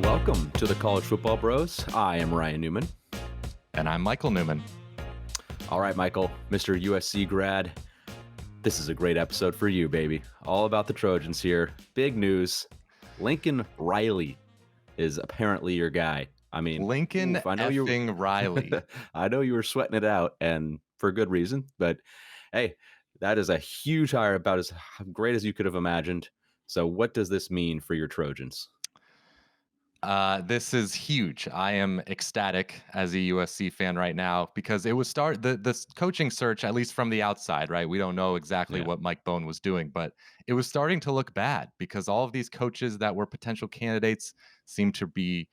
Welcome to the College Football Bros. I am Ryan Newman. And I'm Michael Newman. All right, Michael, Mr. USC grad. This is a great episode for you, baby. All about the Trojans here. Big news. Lincoln Riley is apparently your guy. I mean, Lincoln I know you effing Riley. I know you were sweating it out, and for good reason. But hey, that is a huge hire, about as great as you could have imagined. So, what does this mean for your Trojans? This is huge. I am ecstatic as a USC fan right now because it was the coaching search, at least from the outside, right? We don't know exactly Yeah. what Mike Bohn was doing, but it was starting to look bad because all of these coaches that were potential candidates seemed to be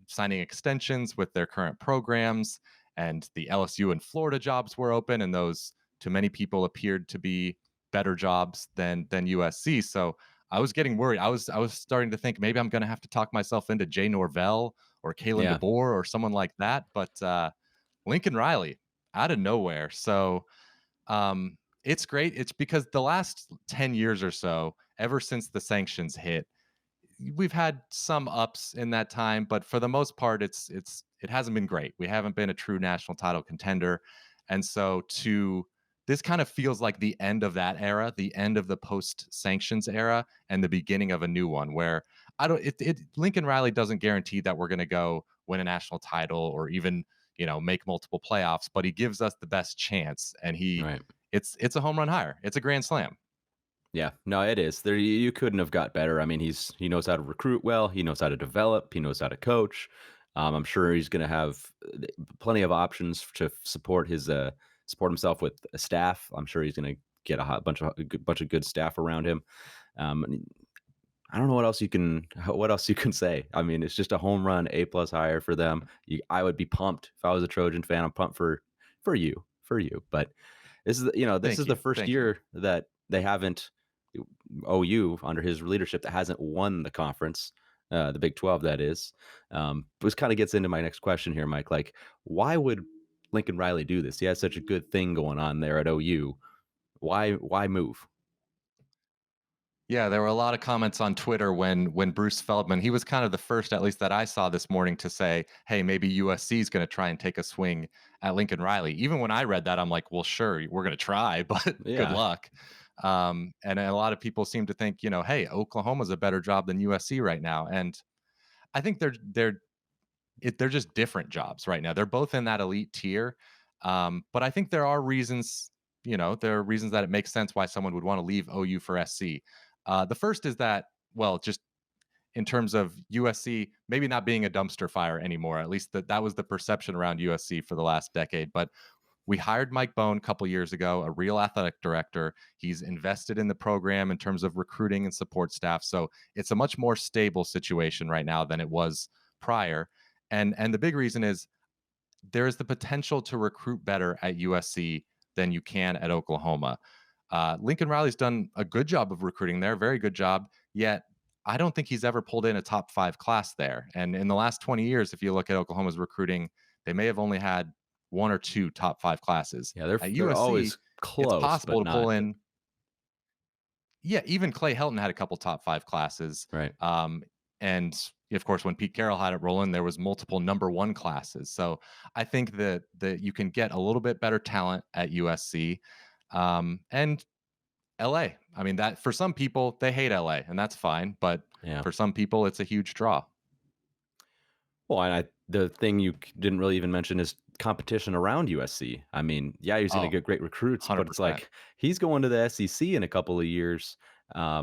signing extensions with their current programs, and the LSU and Florida jobs were open, and those to many people appeared to be better jobs than USC. So I was getting worried. I was starting to think maybe I'm going to have to talk myself into Jay Norvell or Kalen Yeah. DeBoer or someone like that. But Lincoln Riley out of nowhere. So it's great. It's because the last 10 years or so, ever since the sanctions hit, we've had some ups in that time, but for the most part, it hasn't been great. We haven't been a true national title contender, and so to this kind of feels like the end of that era, the end of the post sanctions era, and the beginning of a new one. Where I don't, Lincoln Riley doesn't guarantee that we're going to go win a national title or even make multiple playoffs, but he gives us the best chance, and Right. it's a home run hire. It's a grand slam. Yeah, no, it is. There, you couldn't have got better. I mean, he knows how to recruit well. He knows how to develop. He knows how to coach. I'm sure he's going to have plenty of options to support himself with a staff. I'm sure he's going to get bunch of good staff around him. And I don't know what else you can say. I mean, it's just a home run, A+ hire for them. I would be pumped if I was a Trojan fan. I'm pumped for you. But this is Thank the you, first thank you. year that they haven't OU under his leadership that hasn't won the conference, the Big 12, that is. Which kind of gets into my next question here, Mike. Like, why would Lincoln Riley do this? He has such a good thing going on there at OU. Why move? Yeah, there were a lot of comments on Twitter when Bruce Feldman, he was kind of the first, at least that I saw this morning, to say, "Hey, maybe USC is going to try and take a swing at Lincoln Riley." Even when I read that, I'm like, "Well, sure, we're going to try, but good Yeah, luck." And a lot of people seem to think, hey, Oklahoma's a better job than USC right now, and I think they're just different jobs right now. They're both in that elite tier, but I think there are reasons. There are reasons that it makes sense why someone would want to leave OU for SC. The first is that, well, just in terms of USC maybe not being a dumpster fire anymore. At least that was the perception around USC for the last decade. But we hired Mike Bohn a couple years ago, a real athletic director. He's invested in the program in terms of recruiting and support staff. So it's a much more stable situation right now than it was prior. And the big reason is there is the potential to recruit better at USC than you can at Oklahoma. Lincoln Riley's done a good job of recruiting there, very good job. Yet I don't think he's ever pulled in a top 5 class there. And in the last 20 years, if you look at Oklahoma's recruiting, they may have only had one or two top 5 classes. yeah, At they're USC, always it's close, possible but to pull not in. Yeah, even Clay Helton had a couple top 5 classes. right. And of course, when Pete Carroll had it rolling, there was multiple number 1 classes. So I think that you can get a little bit better talent at USC. And LA. I mean, that for some people, they hate LA, and that's fine. But Yeah. for some people, it's a huge draw. Well, and the thing you didn't really even mention is competition around USC. I mean, yeah, he's going to Oh, get great recruits, but it's 100%. like he's going to the SEC in a couple of years,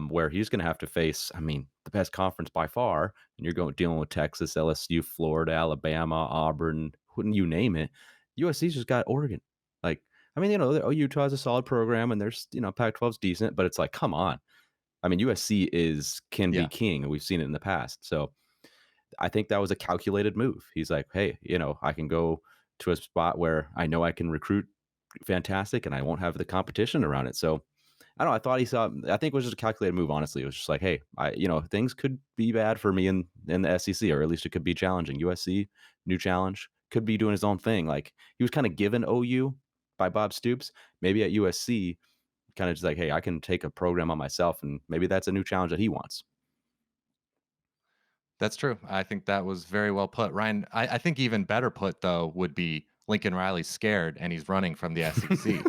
where he's going to have to face, I mean, the best conference by far, and you're dealing with Texas, LSU, Florida, Alabama, Auburn, wouldn't you name it? USC's just got Oregon. Like, I mean, Utah has a solid program, and there's Pac-12's decent, but it's like, come on. I mean, USC can be Yeah. king, and we've seen it in the past. So I think that was a calculated move. He's like, hey, I can go to a spot where I know I can recruit fantastic and I won't have the competition around it. So I don't know. I think it was just a calculated move. Honestly, it was just like, hey, things could be bad for me in the SEC, or at least it could be challenging. USC, new challenge, could be doing his own thing. Like he was kind of given OU by Bob Stoops. Maybe at USC, kind of just like, hey, I can take a program on myself, and maybe that's a new challenge that he wants. That's true. I think that was very well put. Ryan, I think even better put though would be Lincoln Riley's scared and he's running from the SEC.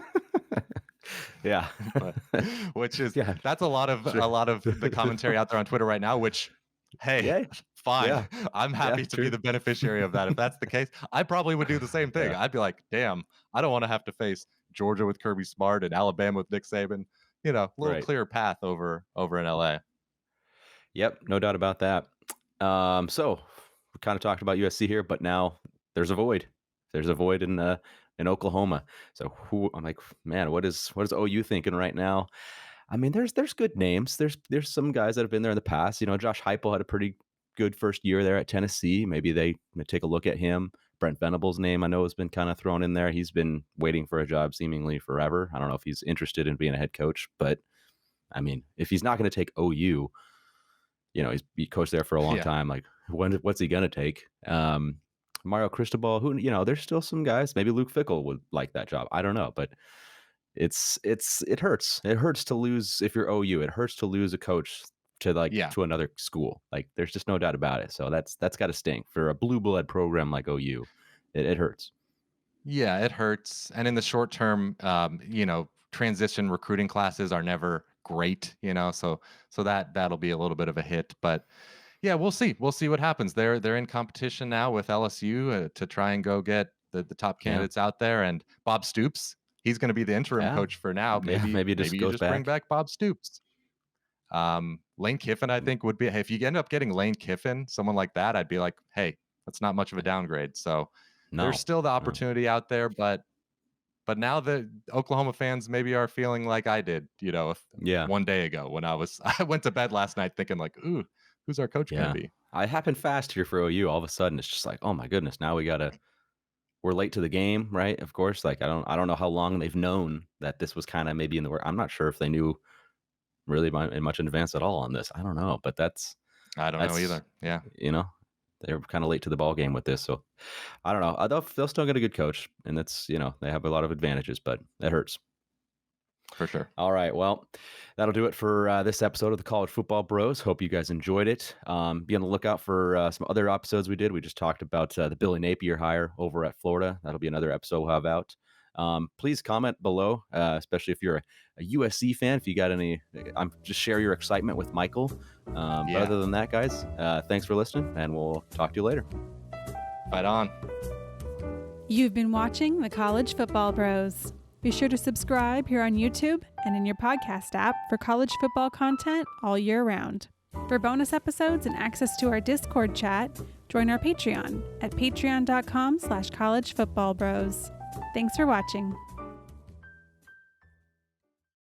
Yeah. But which is Yeah, that's sure. a lot of the commentary out there on Twitter right now, which hey, Yeah, fine. yeah, I'm yeah, happy to be true. the beneficiary of that. If that's the case, I probably would do the same thing. Yeah, I'd be like, damn, I don't want to have to face Georgia with Kirby Smart and Alabama with Nick Saban. You know, a little right. clearer path over in LA. Yep, no doubt about that. So we kind of talked about USC here, but now there's a void. There's a void in Oklahoma. So who I'm like, man, what is OU thinking right now? I mean, there's good names. There's some guys that have been there in the past. You know, Josh Heupel had a pretty good first year there at Tennessee. Maybe they take a look at him. Brent Venables' name I know has been kind of thrown in there. He's been waiting for a job seemingly forever. I don't know if he's interested in being a head coach, but I mean, if he's not going to take OU, you know, he coached there for a long Yeah. time. Like, what's he gonna take? Mario Cristobal, who you know, there's still some guys. Maybe Luke Fickle would like that job. I don't know, but it hurts. It hurts to lose if you're OU. It hurts to lose a coach to Yeah. to another school. Like, there's just no doubt about it. So that's got to sting for a blue blood program like OU. It hurts. Yeah, it hurts. And in the short term, you know, transition recruiting classes are never great, you know, so that'll be a little bit of a hit. But yeah, we'll see. We'll see what happens. They're in competition now with LSU to try and go get the top Yeah, candidates out there. And Bob Stoops, he's going to be the interim yeah, coach for now. yeah. Maybe it just Maybe you goes just bring back. back Bob Stoops. Lane Kiffin, I think would be if you end up getting Lane Kiffin, someone like that, I'd be like, hey, that's not much of a downgrade. So there's No, still the no. opportunity out there, but now the Oklahoma fans maybe are feeling like I did, you know, Yeah, one day ago when I went to bed last night thinking like, ooh, who's our coach going to yeah. be? I happened fast here for OU. All of a sudden, it's just like, oh my goodness, now we're late to the game, right? Of course, like I don't know how long they've known that this was kind of maybe in the work. I'm not sure if they knew really much in advance at all on this. I don't know, but I don't know that's either. Yeah, you know they're kind of late to the ball game with this. So I don't know. They'll still get a good coach, and that's they have a lot of advantages, but that hurts. for sure. All right. Well, that'll do it for this episode of the College Football Bros. Hope you guys enjoyed it. Be on the lookout for some other episodes we did. We just talked about the Billy Napier hire over at Florida. That'll be another episode we'll have out. Please comment below, especially if you're a USC fan. If you got any, just share your excitement with Michael. But Yeah, other than that, guys, thanks for listening, and we'll talk to you later. fight on. You've been watching the College Football Bros. Be sure to subscribe here on YouTube and in your podcast app for college football content all year round. For bonus episodes and access to our Discord chat, join our Patreon at patreon.com/collegefootballbros. Thanks for watching.